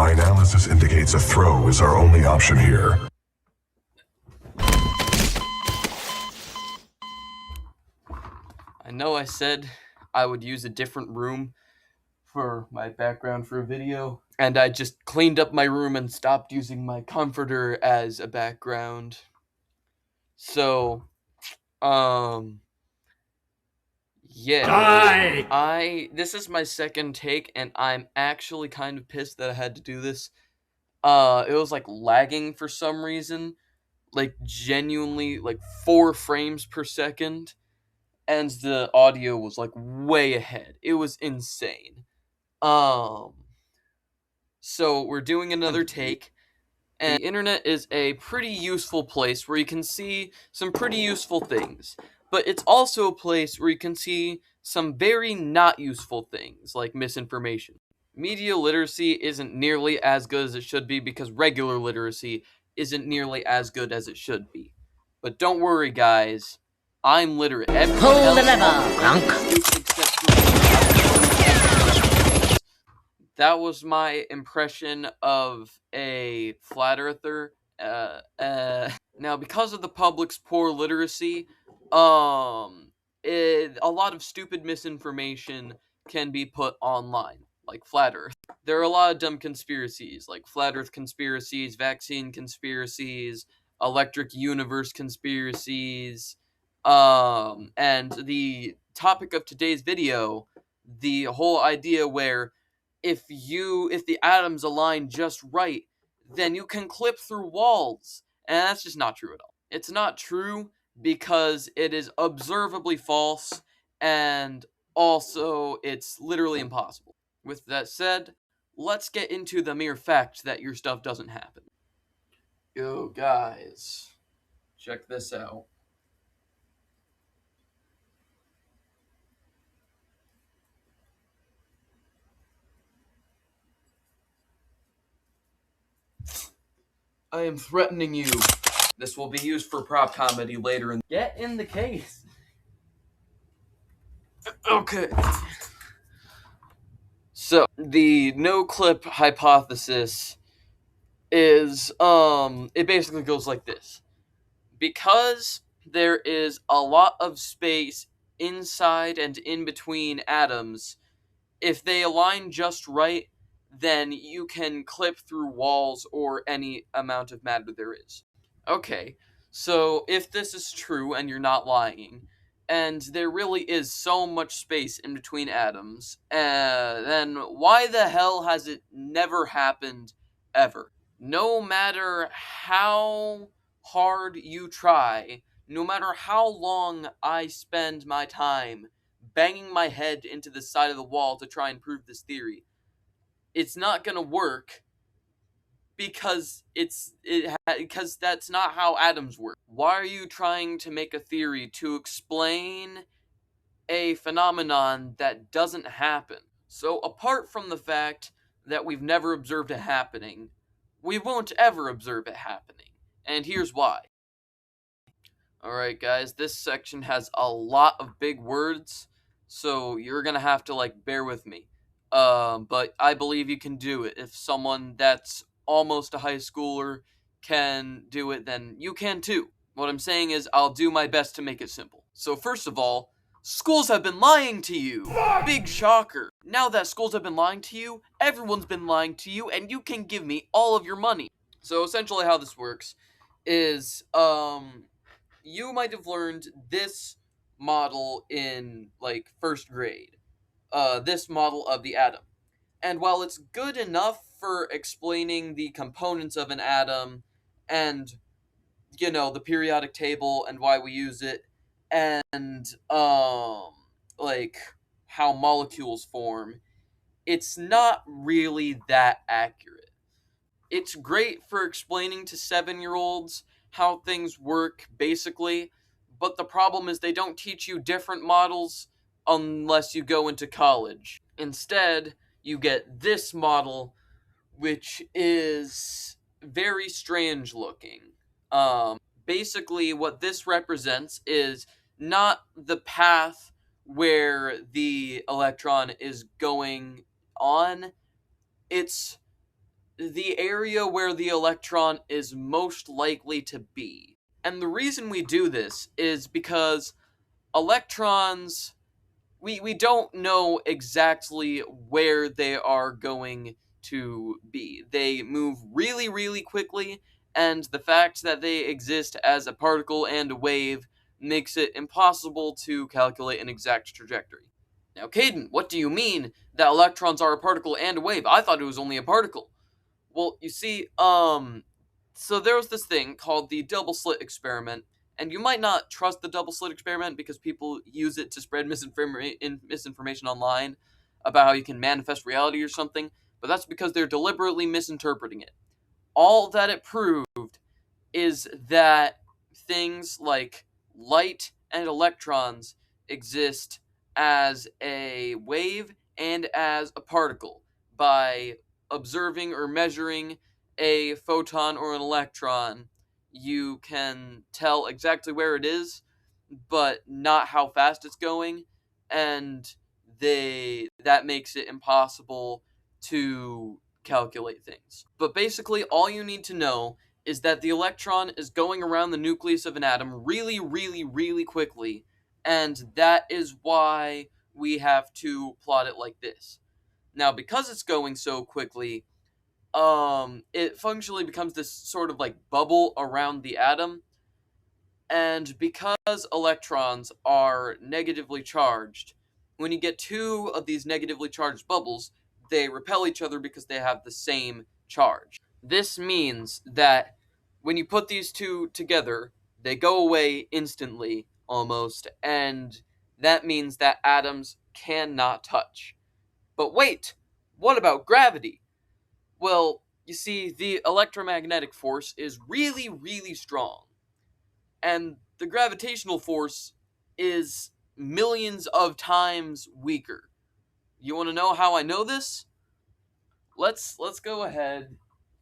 My analysis indicates a throw is our only option here. I know I said I would use a different room for my background for a video, and I just cleaned up my room and stopped using my comforter as a background. So, yeah. This is my second take, and I'm actually kind of pissed that I had to do this. It was like lagging for some reason, like genuinely like 4 frames per second, and the audio was like way ahead. It was insane. So we're doing another take, and the internet is a pretty useful place where you can see some pretty useful things, but it's also a place where you can see some very not useful things, like misinformation. Media literacy isn't nearly as good as it should be because regular literacy isn't nearly as good as it should be. But don't worry, guys. I'm literate. Everyone else except for me. That was my impression of a flat earther. Now, because of the public's poor literacy, a lot of stupid misinformation can be put online, like flat Earth. There are a lot of dumb conspiracies, like flat Earth conspiracies, vaccine conspiracies, electric universe conspiracies, and the topic of today's video, the whole idea where if the atoms align just right, then you can clip through walls. And that's just not true at all. It's not true because it is observably false, and also it's literally impossible. With that said, let's get into the mere fact that your stuff doesn't happen. Yo, guys, check this out. I am threatening you. This will be used for prop comedy later in. Get in the case. Okay. So, the noclip hypothesis is, it basically goes like this. Because there is a lot of space inside and in between atoms, if they align just right, then you can clip through walls or any amount of matter there is. Okay, so if this is true and you're not lying, and there really is so much space in between atoms, then why the hell has it never happened ever? No matter how hard you try, no matter how long I spend my time banging my head into the side of the wall to try and prove this theory, it's not gonna work because because that's not how atoms work. Why are you trying to make a theory to explain a phenomenon that doesn't happen? So apart from the fact that we've never observed it happening, we won't ever observe it happening. And here's why. Alright guys, this section has a lot of big words, so you're gonna have to like bear with me. But I believe you can do it. If someone that's almost a high schooler can do it, then you can too. What I'm saying is I'll do my best to make it simple. So first of all, schools have been lying to you. Big shocker. Now that schools have been lying to you, everyone's been lying to you, and you can give me all of your money. So essentially how this works is, you might have learned this model in like first grade. This model of the atom. And while it's good enough for explaining the components of an atom and, you know, the periodic table and why we use it, and, like, how molecules form, it's not really that accurate. It's great for explaining to 7-year-olds how things work, basically, but the problem is they don't teach you different models unless you go into college. Instead, you get this model, which is very strange looking. Basically, what this represents is not the path where the electron is going on, it's the area where the electron is most likely to be. And the reason we do this is because electrons, we don't know exactly where they are going to be. They move really, really quickly, and the fact that they exist as a particle and a wave makes it impossible to calculate an exact trajectory. Now, Caden, what do you mean that electrons are a particle and a wave? I thought it was only a particle. Well, you see, so there was this thing called the double slit experiment, and you might not trust the double slit experiment because people use it to spread misinformation online about how you can manifest reality or something, but that's because they're deliberately misinterpreting it. All that it proved is that things like light and electrons exist as a wave and as a particle by observing or measuring a photon or an electron. You can tell exactly where it is, but not how fast it's going, and that makes it impossible to calculate things. But basically, all you need to know is that the electron is going around the nucleus of an atom really, really, really quickly, and that is why we have to plot it like this. Now, because it's going so quickly, it functionally becomes this sort of like bubble around the atom, and because electrons are negatively charged, when you get two of these negatively charged bubbles, they repel each other because they have the same charge. This means that when you put these two together, they go away instantly, almost, and that means that atoms cannot touch. But wait, what about gravity? Well, you see, the electromagnetic force is really, really strong, and the gravitational force is millions of times weaker. You want to know how I know this? Let's go ahead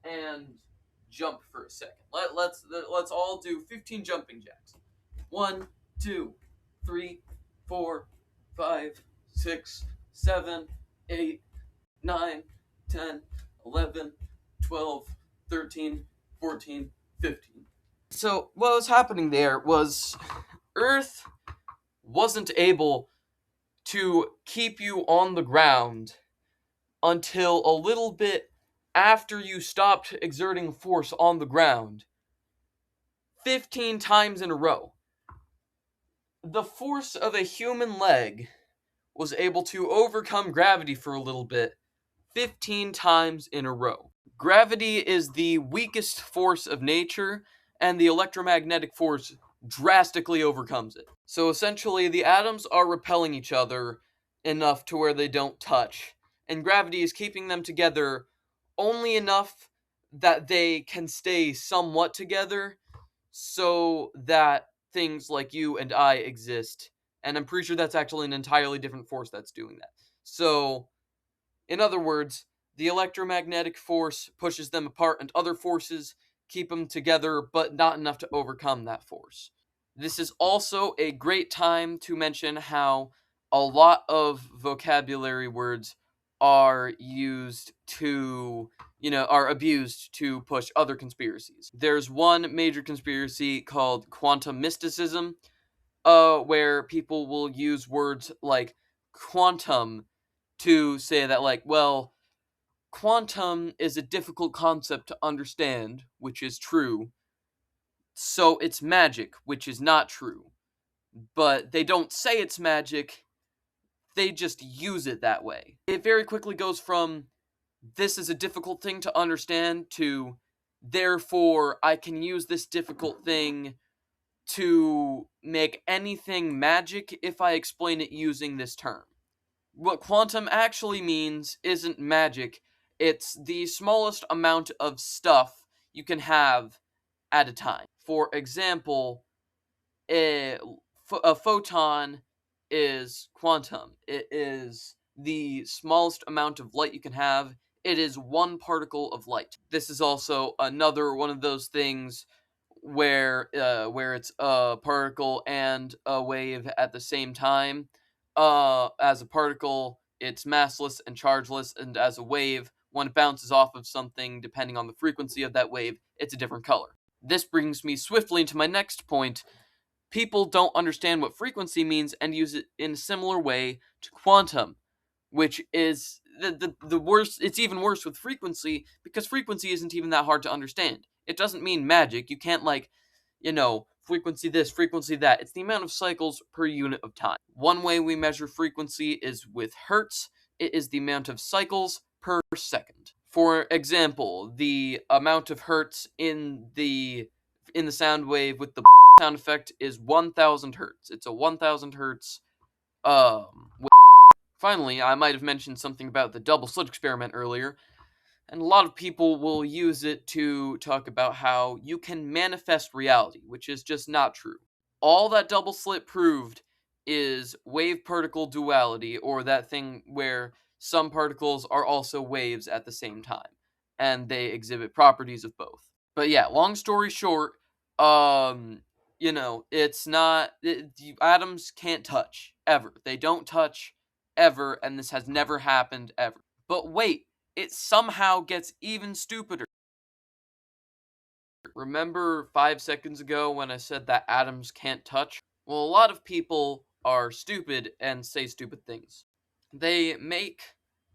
and jump for a second. Let's all do 15 jumping jacks. 1, 2, 3, 4, 5, 6, 7, 8, 9, 10, 11, 12, 13, 14, 15. So what was happening there was Earth wasn't able to keep you on the ground until a little bit after you stopped exerting force on the ground 15 times in a row. The force of a human leg was able to overcome gravity for a little bit 15 times in a row. Gravity is the weakest force of nature, and the electromagnetic force drastically overcomes it. So essentially, the atoms are repelling each other enough to where they don't touch, and gravity is keeping them together only enough that they can stay somewhat together so that things like you and I exist. And I'm pretty sure that's actually an entirely different force that's doing that. So, in other words, the electromagnetic force pushes them apart, and other forces keep them together, but not enough to overcome that force. This is also a great time to mention how a lot of vocabulary words are used to, are abused to push other conspiracies. There's one major conspiracy called quantum mysticism, where people will use words like quantum to say that, like, well, quantum is a difficult concept to understand, which is true, so it's magic, which is not true. But they don't say it's magic, they just use it that way. It very quickly goes from, this is a difficult thing to understand, to, therefore, I can use this difficult thing to make anything magic if I explain it using this term. What quantum actually means isn't magic, it's the smallest amount of stuff you can have at a time. For example, a photon is quantum. It is the smallest amount of light you can have. It is one particle of light. This is also another one of those things where it's a particle and a wave at the same time. As a particle, it's massless and chargeless, and as a wave, when it bounces off of something, depending on the frequency of that wave, it's a different color. This brings me swiftly into my next point. People don't understand what frequency means and use it in a similar way to quantum, which is the worst. It's even worse with frequency, because frequency isn't even that hard to understand. It doesn't mean magic. You can't, like, frequency this, frequency that. It's the amount of cycles per unit of time. One way we measure frequency is with hertz. It is the amount of cycles per second. For example, the amount of hertz in the sound wave with the sound effect is 1000 hertz. It's a 1000 hertz wave. Finally, I might have mentioned something about the double slit experiment earlier, and a lot of people will use it to talk about how you can manifest reality, which is just not true. All that double slit proved is wave-particle duality, or that thing where some particles are also waves at the same time, and they exhibit properties of both. But yeah, long story short, it's not, atoms can't touch, ever. They don't touch, ever, and this has never happened, ever. But wait, it somehow gets even stupider. Remember 5 seconds ago when I said that atoms can't touch? Well, a lot of people are stupid and say stupid things. They make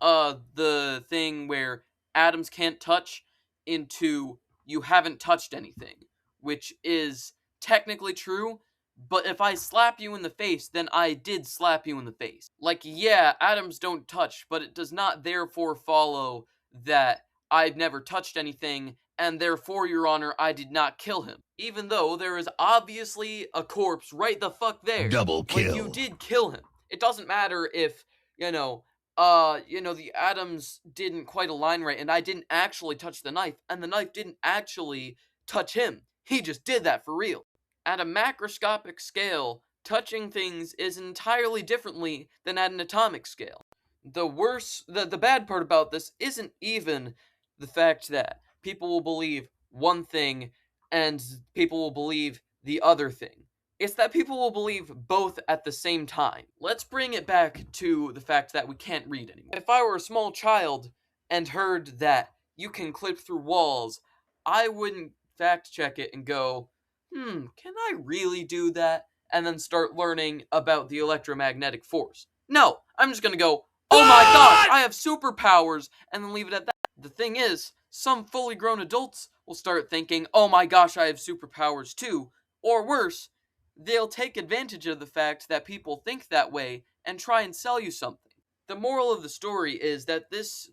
the thing where atoms can't touch into you haven't touched anything, which is technically true, but if I slap you in the face, then I did slap you in the face. Like, yeah, atoms don't touch, but it does not therefore follow that I've never touched anything, and therefore, Your Honor, I did not kill him. Even though there is obviously a corpse right the fuck there. Double kill. Like, you did kill him. It doesn't matter if, the atoms didn't quite align right, and I didn't actually touch the knife, and the knife didn't actually touch him. He just did that for real. At a macroscopic scale, touching things is entirely differently than at an atomic scale. The bad part about this isn't even the fact that people will believe one thing and people will believe the other thing. It's that people will believe both at the same time. Let's bring it back to the fact that we can't read anymore. If I were a small child and heard that you can clip through walls, I wouldn't fact check it and go, can I really do that? And then start learning about the electromagnetic force. No, I'm just gonna go, oh my gosh, I have superpowers, and then leave it at that. The thing is, some fully grown adults will start thinking, oh my gosh, I have superpowers too. Or worse, they'll take advantage of the fact that people think that way and try and sell you something. The moral of the story is that this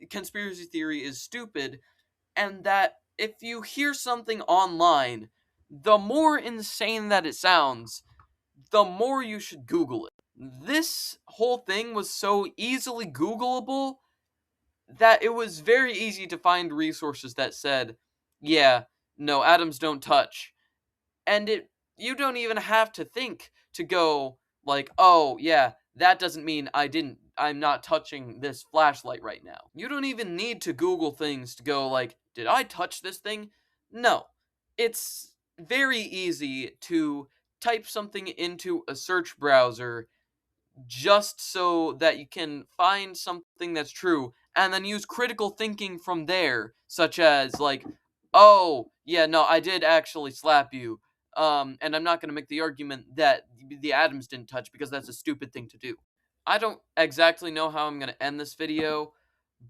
conspiracy theory is stupid, and that if you hear something online, the more insane that it sounds, the more you should Google it. This whole thing was so easily Googleable that it was very easy to find resources that said, yeah, no, atoms don't touch. And you don't even have to think to go like, oh yeah, that doesn't mean I'm not touching this flashlight right now. You don't even need to Google things to go like, did I touch this thing? No. It's very easy to type something into a search browser just so that you can find something that's true and then use critical thinking from there, such as like, oh, yeah, no, I did actually slap you. And I'm not going to make the argument that the atoms didn't touch because that's a stupid thing to do. I don't exactly know how I'm going to end this video,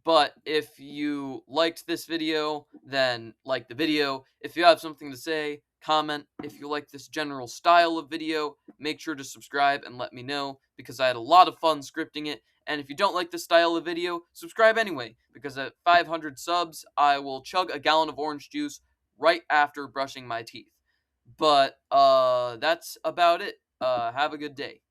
but if you liked this video, then like the video. If you have something to say, comment. If you like this general style of video, make sure to subscribe and let me know, because I had a lot of fun scripting it. And if you don't like this style of video, subscribe anyway, because at 500 subs, I will chug a gallon of orange juice right after brushing my teeth. But that's about it. Have a good day.